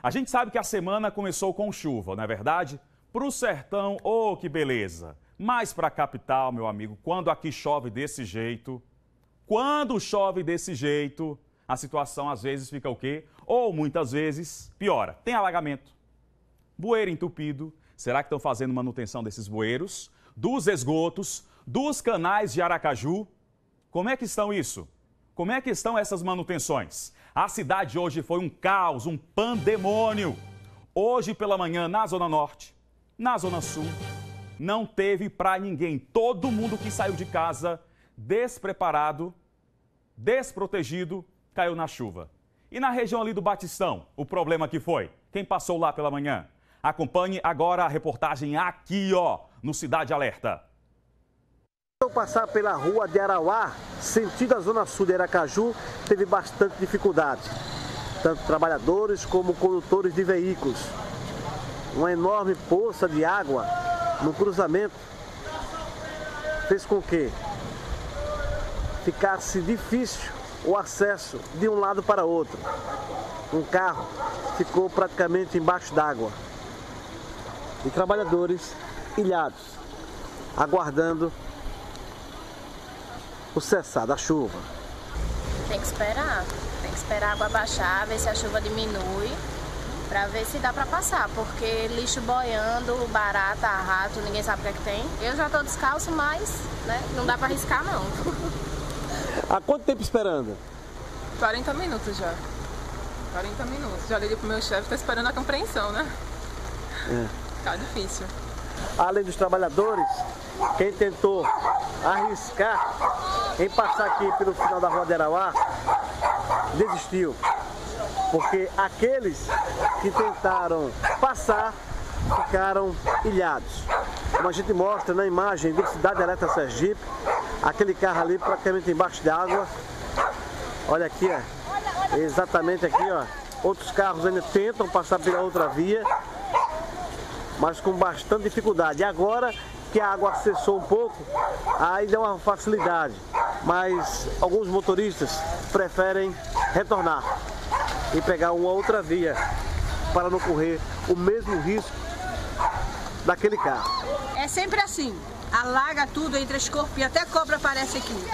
A gente sabe que a semana começou com chuva, não é verdade? Para o sertão, oh, que beleza! Mas para a capital, meu amigo, quando aqui chove desse jeito, a situação às vezes fica o quê? Ou muitas vezes piora. Tem alagamento, bueiro entupido. Será que estão fazendo manutenção desses bueiros, dos esgotos, dos canais de Aracaju? Como é que estão isso? Como é que estão essas manutenções? A cidade hoje foi um caos, um pandemônio. Hoje pela manhã, na Zona Norte, na Zona Sul, não teve para ninguém. Todo mundo que saiu de casa despreparado, desprotegido, caiu na chuva. E na região ali do Batistão, o problema que foi? Quem passou lá pela manhã? Acompanhe agora a reportagem aqui, ó, no Cidade Alerta. Ao passar pela rua de Arauá, sentido a Zona Sul de Aracaju, teve bastante dificuldade. Tanto trabalhadores como condutores de veículos. Uma enorme poça de água no cruzamento fez com que ficasse difícil o acesso de um lado para outro. Um carro ficou praticamente embaixo d'água. E trabalhadores ilhados, aguardando o cessar da chuva. Tem que esperar a água baixar, ver se a chuva diminui, para ver se dá para passar, porque lixo boiando, barata, rato, ninguém sabe o que é que tem. Eu já estou descalço, mas né, não dá para arriscar não. Há quanto tempo esperando? 40 minutos já. 40 minutos. Já liguei pro meu chefe, tá esperando a compreensão, né? Tá difícil. Além dos trabalhadores, quem tentou arriscar em passar aqui pelo final da Rua de Arauá, desistiu. Porque aqueles que tentaram passar ficaram ilhados. Como a gente mostra na imagem do Cidade Alerta Sergipe, aquele carro ali praticamente embaixo d'água. Olha aqui, ó, exatamente aqui, ó. Outros carros ainda tentam passar pela outra via, mas com bastante dificuldade. E agora que a água cessou um pouco, aí deu uma facilidade. Mas alguns motoristas preferem retornar e pegar uma outra via para não correr o mesmo risco daquele carro. É sempre assim, alaga tudo entre as corpos, até cobra aparece aqui.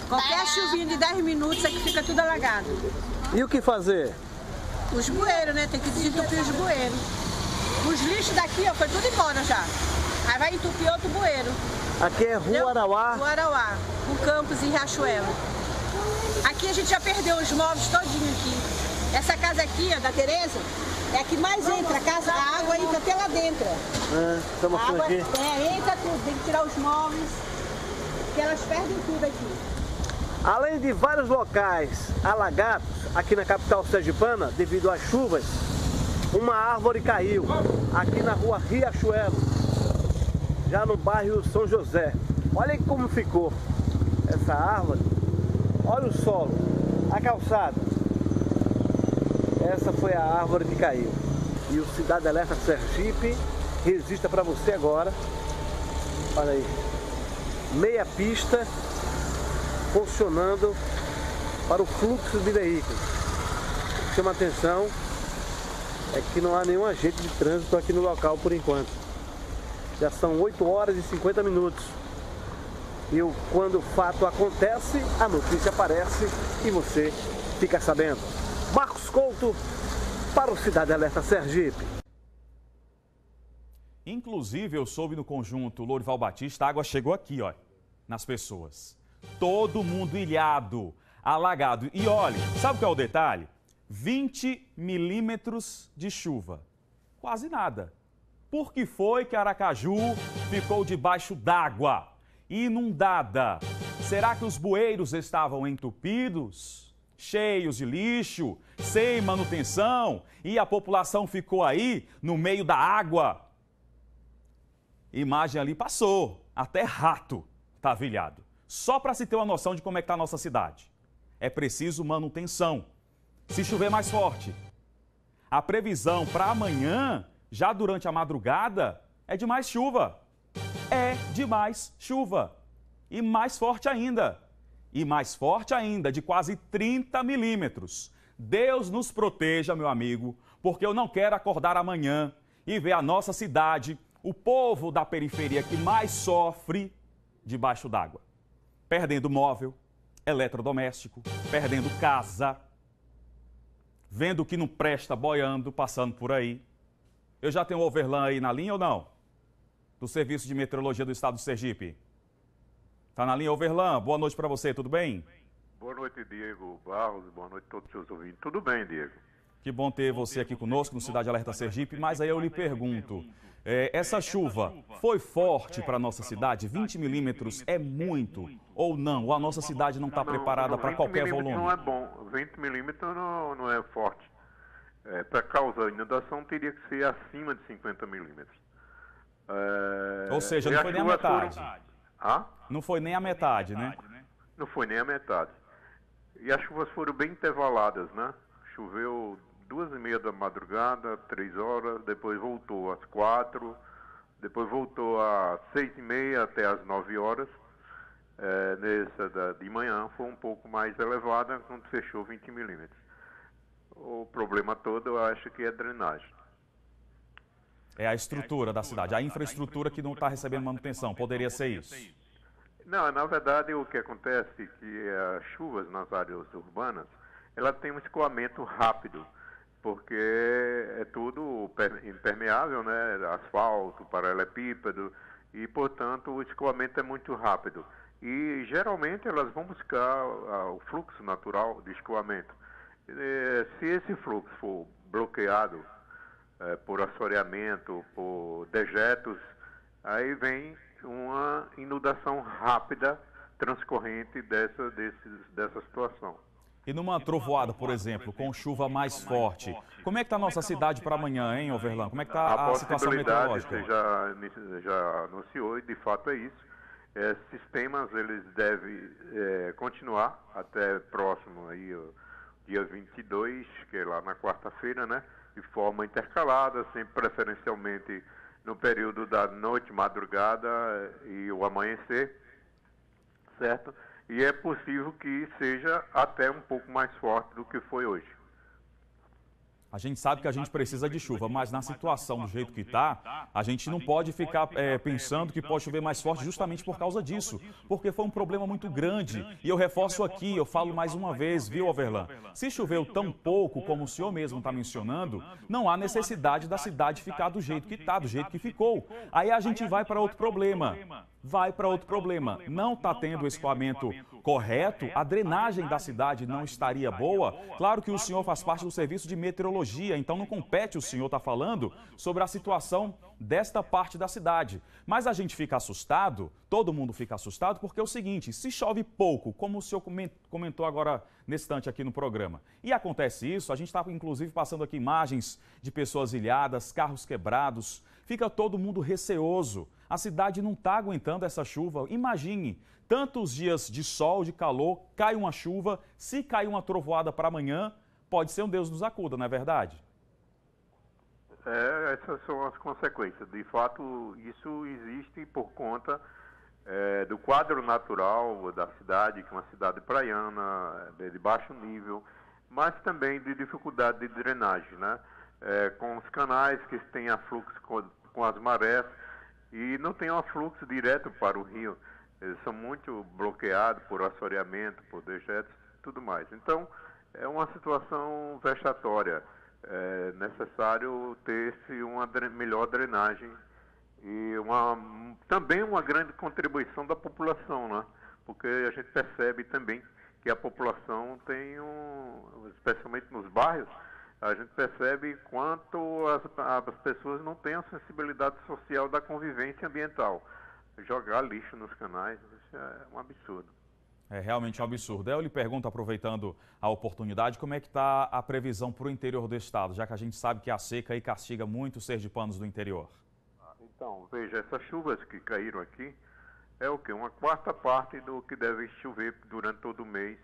Qualquer chuvinha de 10 minutos é que fica tudo alagado. E o que fazer? Os bueiros, né? Tem que desentupir os bueiros. Os lixos daqui, ó, foi tudo embora já. Aí vai entupir outro bueiro. Aqui é Rua Arauá. Rua Arauá, o campus em Riachuelo. Aqui a gente já perdeu os móveis todinho aqui. Essa casa aqui, ó, da Tereza, é a que mais entra. A água entra até lá dentro. Tá mostrando aqui? Entra tudo, tem que tirar os móveis, porque elas perdem tudo aqui. Além de vários locais alagados aqui na capital sergipana, devido às chuvas, uma árvore caiu aqui na rua Riachuelo, já no bairro São José. Olha como ficou essa árvore. Olha o solo, a calçada. Essa foi a árvore que caiu. E o Cidade Alerta Sergipe registra para você agora. Olha aí, meia pista funcionando para o fluxo de veículos. O que chama a atenção é que não há nenhum agente de trânsito aqui no local por enquanto. Já são 8 horas e 50 minutos. E quando o fato acontece, a notícia aparece e você fica sabendo. Marcos Couto para o Cidade Alerta Sergipe. Inclusive, eu soube no conjunto Lourival Batista, a água chegou aqui, ó, nas pessoas. Todo mundo ilhado, alagado. E olha, sabe qual é o detalhe? 20 milímetros de chuva. Quase nada. Por que foi que Aracaju ficou debaixo d'água, inundada? Será que os bueiros estavam entupidos, cheios de lixo, sem manutenção, e a população ficou aí no meio da água? Imagem ali passou, até rato estava ilhado. Só para se ter uma noção de como é que está a nossa cidade. É preciso manutenção. Se chover mais forte. A previsão para amanhã, já durante a madrugada, é de mais chuva. É de mais chuva. E mais forte ainda. E mais forte ainda, de quase 30 milímetros. Deus nos proteja, meu amigo, porque eu não quero acordar amanhã e ver a nossa cidade, o povo da periferia que mais sofre debaixo d'água. Perdendo móvel, eletrodoméstico, perdendo casa, vendo o que não presta, boiando, passando por aí. Eu já tenho o Overlan aí na linha ou não? Do Serviço de Meteorologia do Estado do Sergipe. Tá na linha, Overlan? Boa noite para você, tudo bem? Boa noite, Diego Barros. Boa noite a todos os seus ouvintes. Tudo bem, Diego? Que bom ter você aqui conosco no Cidade Alerta Sergipe, mas aí eu lhe pergunto, essa chuva foi forte para a nossa cidade? 20 milímetros é muito ou não? Ou a nossa cidade não está preparada para qualquer volume? Não é bom, 20 milímetros não é forte. Para causar inundação teria que ser acima de 50 milímetros. Ou seja, não foi nem a metade. Não foi nem a metade, né? Não foi nem a metade. E as chuvas foram bem intervaladas, né? Choveu 2h30 da madrugada, 3 horas, depois voltou às 4, depois voltou às 6h30 até às 9 horas. Nessa de manhã foi um pouco mais elevada, quando fechou 20 milímetros. O problema todo eu acho que é a drenagem. É a estrutura da cidade, a infraestrutura que não está recebendo manutenção, poderia ser isso? Não, na verdade o que acontece é que as chuvas nas áreas urbanas, ela tem um escoamento rápido, porque é tudo impermeável, né? Asfalto, paralelepípedo, e portanto o escoamento é muito rápido. E geralmente elas vão buscar o fluxo natural de escoamento. Se esse fluxo for bloqueado por assoreamento, por dejetos, aí vem uma inundação rápida transcorrente dessa situação. E numa trovoada, por exemplo, com chuva mais forte, como é que está a nossa cidade para amanhã, hein, Overlan? Como é que está a situação meteorológica? Você já anunciou e de fato é isso. Sistemas eles devem continuar até próximo aí, dia 22, que é lá na quarta-feira, né? De forma intercalada, sempre preferencialmente no período da noite, madrugada e o amanhecer, certo? E é possível que seja até um pouco mais forte do que foi hoje. A gente sabe que a gente precisa de chuva, mas na situação do jeito que está, a gente não pode ficar pensando que pode chover mais forte justamente por causa disso, porque foi um problema muito grande. E eu reforço aqui, eu falo mais uma vez, viu, Overlan? Se choveu tão pouco, como o senhor mesmo está mencionando, não há necessidade da cidade ficar do jeito que está, do jeito que ficou. Aí a gente vai para outro problema. Não está tendo o escoamento correto, a drenagem da cidade não estaria boa. Claro que o senhor faz parte do serviço de meteorologia, então não compete o senhor estar falando sobre a situação desta parte da cidade. Mas a gente fica assustado, todo mundo fica assustado, porque é o seguinte, se chove pouco, como o senhor comentou agora nesse instante aqui no programa, e acontece isso, a gente está inclusive passando aqui imagens de pessoas ilhadas, carros quebrados, fica todo mundo receoso. A cidade não está aguentando essa chuva. Imagine, tantos dias de sol, de calor, cai uma chuva, se cair uma trovoada para amanhã, pode ser um Deus nos acuda, não é verdade? Essas são as consequências. De fato, isso existe por conta do quadro natural da cidade, que é uma cidade praiana, de baixo nível, mas também de dificuldade de drenagem, né? Com os canais que têm afluxo com as marés, e não tem um afluxo direto para o rio. Eles são muito bloqueados por assoreamento, por dejetos e tudo mais. Então, é uma situação vexatória. É necessário ter-se uma melhor drenagem e também uma grande contribuição da população, né? Porque a gente percebe também que a população tem especialmente nos bairros, a gente percebe quanto as pessoas não têm a sensibilidade social da convivência ambiental. Jogar lixo nos canais, isso é um absurdo. É realmente um absurdo. Eu lhe pergunto, aproveitando a oportunidade, como é que está a previsão para o interior do estado, já que a gente sabe que a seca aí castiga muito os sergipanos do interior? Então, veja, essas chuvas que caíram aqui é o quê? Uma quarta parte do que deve chover durante todo o mês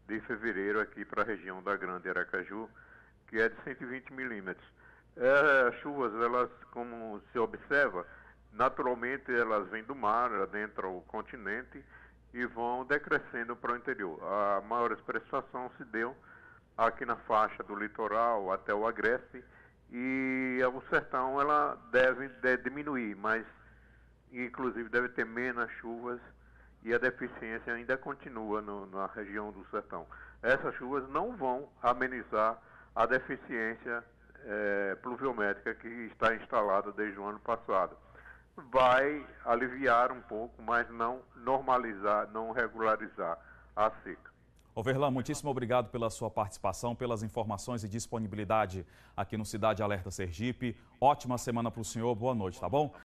de fevereiro aqui para a região da Grande Aracaju, que é de 120 milímetros. As chuvas, elas, como se observa, naturalmente elas vêm do mar, adentram o continente e vão decrescendo para o interior. A maior expressão se deu aqui na faixa do litoral até o Agreste, e o sertão ela deve diminuir, mas inclusive deve ter menos chuvas e a deficiência ainda continua na região do sertão. Essas chuvas não vão amenizar a deficiência pluviométrica que está instalada desde o ano passado. Vai aliviar um pouco, mas não normalizar, não regularizar a seca. Overlan, muitíssimo obrigado pela sua participação, pelas informações e disponibilidade aqui no Cidade Alerta Sergipe. Ótima semana para o senhor, boa noite, tá bom?